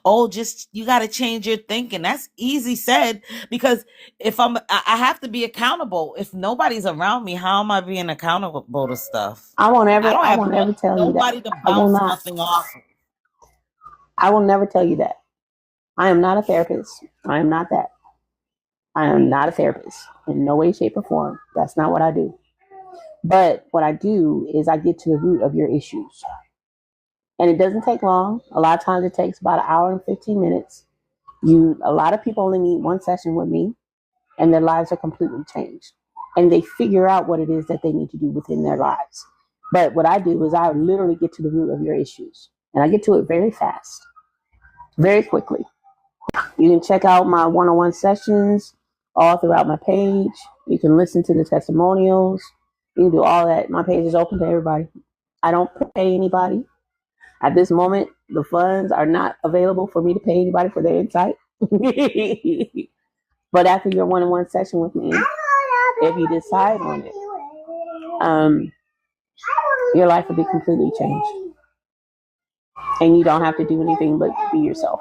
Oh, just, you got to change your thinking. That's easy said, because if I have to be accountable. If nobody's around me, how am I being accountable to stuff? I won't I don't have ever tell you that. nobody to I will bounce not. nothing off of. I will never tell you that. I am not a therapist. I am not that. I am not a therapist in no way, shape, or form. That's not what I do. But what I do is I get to the root of your issues. And it doesn't take long. A lot of times it takes about an hour and 15 minutes. A lot of people only need one session with me, and their lives are completely changed. And they figure out what it is that they need to do within their lives. But what I do is I literally get to the root of your issues. And I get to it very fast, very quickly. You can check out my one-on-one sessions all throughout my page. You can listen to the testimonials. You can do all that. My page is open to everybody. I don't pay anybody. At this moment, the funds are not available for me to pay anybody for their insight. But after your one-on-one session with me, if you decide on it, your life will be completely changed. And you don't have to do anything but be yourself.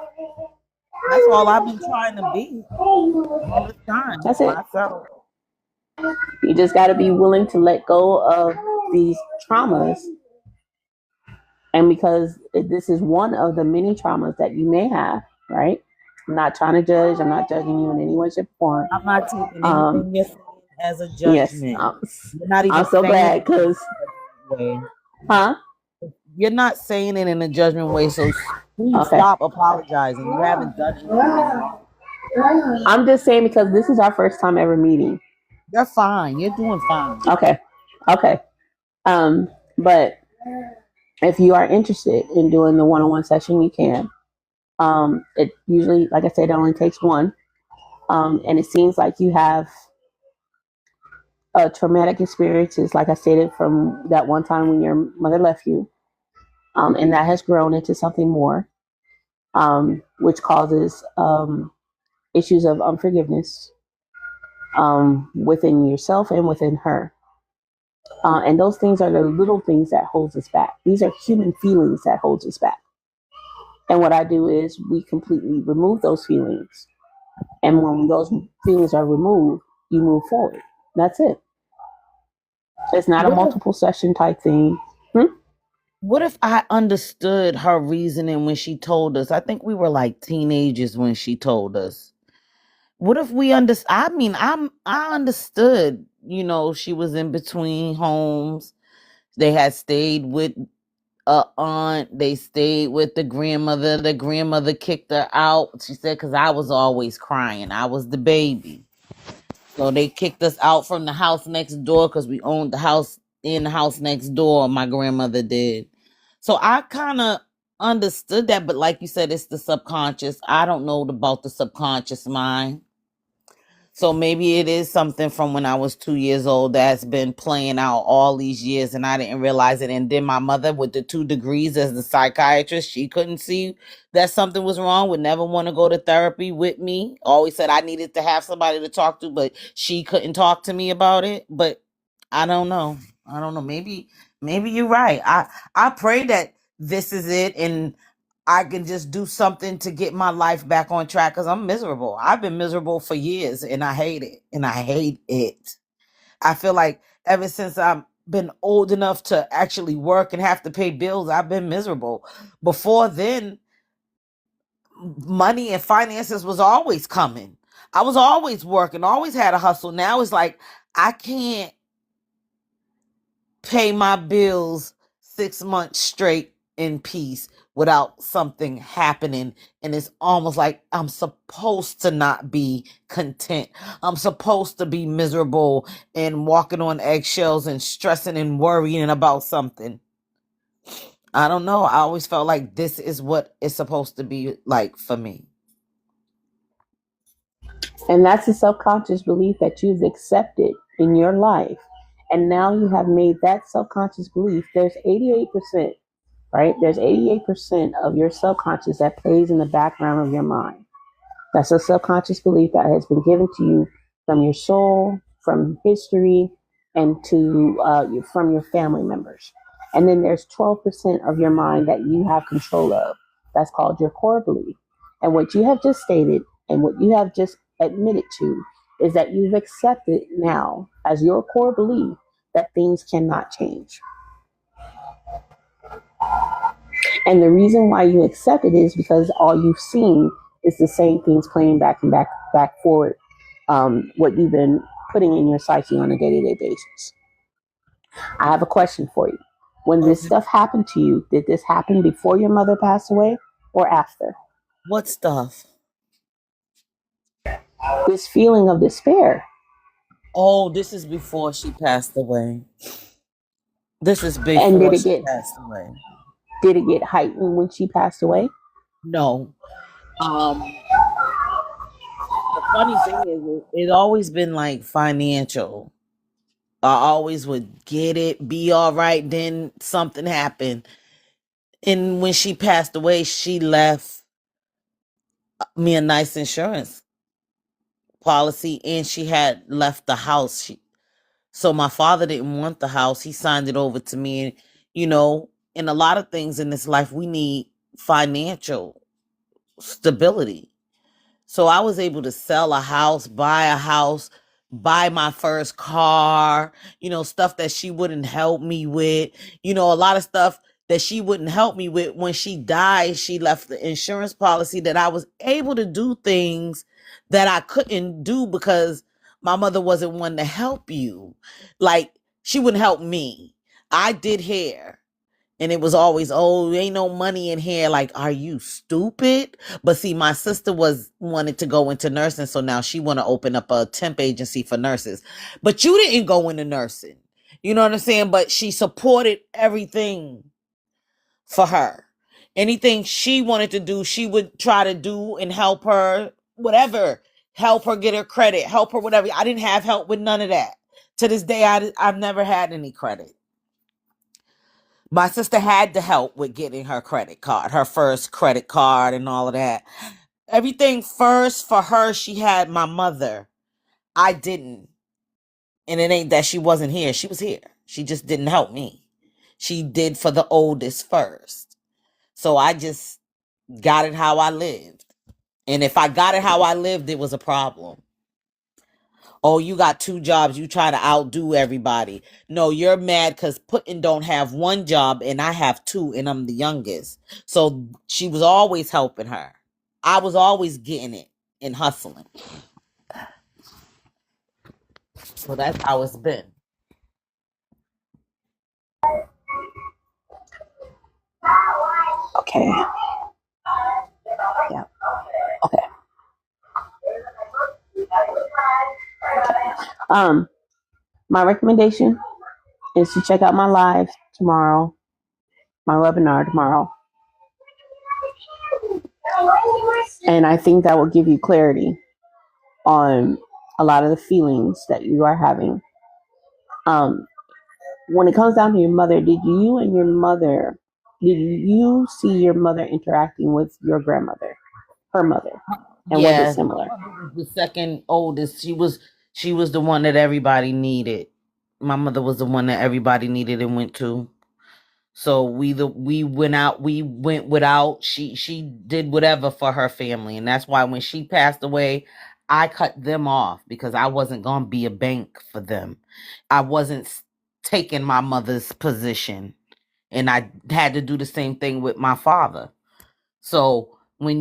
That's all I've been trying to be all this time. That's it. Myself. You just got to be willing to let go of these traumas. And because this is one of the many traumas that you may have, right? I'm not trying to judge. I'm not judging you in any way, shape, or form. I'm not taking anything you're saying as a judgment. Yes, You're not even I'm so glad because, You're not saying it in a judgment way, so please stop apologizing. You haven't judged me. I'm just saying because this is our first time ever meeting. You're fine. You're doing fine. Okay. But if you are interested in doing the one-on-one session, you can. It usually, like I said, it only takes one. And it seems like you have traumatic experiences, like I stated, from that one time when your mother left you. And that has grown into something more, which causes issues of unforgiveness within yourself and within her. And those things are the little things that holds us back. These are human feelings that holds us back. And what I do is we completely remove those feelings. And when those feelings are removed, you move forward. That's it. It's not a multiple session type thing. What if I understood her reasoning when she told us? I think we were like teenagers when she told us. What if we understood? I mean, I understood, she was in between homes. They had stayed with a aunt. They stayed with the grandmother. The grandmother kicked her out. She said, because I was always crying. I was the baby. So they kicked us out from the house next door because we owned the house in the house next door. My grandmother did. So I kind of understood that. But like you said, it's the subconscious. I don't know about the subconscious mind. So maybe it is something from when I was 2 years old that's been playing out all these years and I didn't realize it. And then my mother, with the 2 degrees as the psychiatrist, she couldn't see that something was wrong, would never want to go to therapy with me. Always said I needed to have somebody to talk to, but she couldn't talk to me about it. But I don't know. I don't know. Maybe you're right. I pray that this is it and I can just do something to get my life back on track because I'm miserable. I've been miserable for years and I hate it. And I hate it. I feel like ever since I've been old enough to actually work and have to pay bills, I've been miserable. Before then, money and finances was always coming. I was always working, always had a hustle. Now it's like I can't pay my bills 6 months straight in peace without something happening. And it's almost like I'm supposed to not be content. I'm supposed to be miserable and walking on eggshells and stressing and worrying about something. I don't know. I always felt like this is what it's supposed to be like for me. And that's a subconscious belief that you've accepted in your life. And now you have made that subconscious belief. There's 88%, right? There's 88% of your subconscious that plays in the background of your mind. That's a subconscious belief that has been given to you from your soul, from history, and from your family members. And then there's 12% of your mind that you have control of. That's called your core belief. And what you have just stated and what you have just admitted to is that you've accepted now as your core belief that things cannot change. And the reason why you accept it is because all you've seen is the same things playing back and back forward. What you've been putting in your psyche on a day-to-day basis. I have a question for you. When this Okay. stuff happened to you, did this happen before your mother passed away or after? What stuff? This feeling of despair. Oh, this is before she passed away. This is And before she passed away. did it get heightened when she passed away? No. Um, the funny thing is, it's always been like financial. I always would get it, be all right. Then something happened. And when she passed away, she left me a nice insurance policy and she had left the house. So my father didn't want the house. He signed it over to me. And, in a lot of things in this life, we need financial stability. So I was able to sell a house, buy my first car, stuff that she wouldn't help me with, a lot of stuff that she wouldn't help me with. When she died, she left the insurance policy that I was able to do things that I couldn't do because my mother wasn't one to help you. Like, she wouldn't help me. I did hair. And it was always, oh, ain't no money in here. Like, are you stupid? But see, my sister wanted to go into nursing. So now she want to open up a temp agency for nurses. But you didn't go into nursing. You know what I'm saying? But she supported everything for her. Anything she wanted to do, she would try to do and help her, whatever. Help her get her credit, help her, whatever. I didn't have help with none of that. To this day, I've never had any credit. My sister had to help with getting her credit card, her first credit card and all of that. Everything first for her, she had my mother. I didn't. And it ain't that she wasn't here. She was here. She just didn't help me. She did for the oldest first. So I just got it how I lived. And if I got it how I lived, it was a problem. Oh, you got 2 jobs. You try to outdo everybody. No, you're mad because Putin don't have 1 job and I have 2 and I'm the youngest. So she was always helping her. I was always getting it and hustling. So that's how it's been. Okay. Yeah. Okay. My recommendation is to check out my live tomorrow, my webinar tomorrow. And I think that will give you clarity on a lot of the feelings that you are having. When it comes down to your mother, did you see your mother interacting with your grandmother, her mother, and was it Yeah, similar? my mother was the second oldest. She was the one that everybody needed. My mother was the one that everybody needed and went to. So we went out, we went without. She did whatever for her family, and that's why when she passed away, I cut them off because I wasn't gonna be a bank for them. I wasn't taking my mother's position, and I had to do the same thing with my father. So when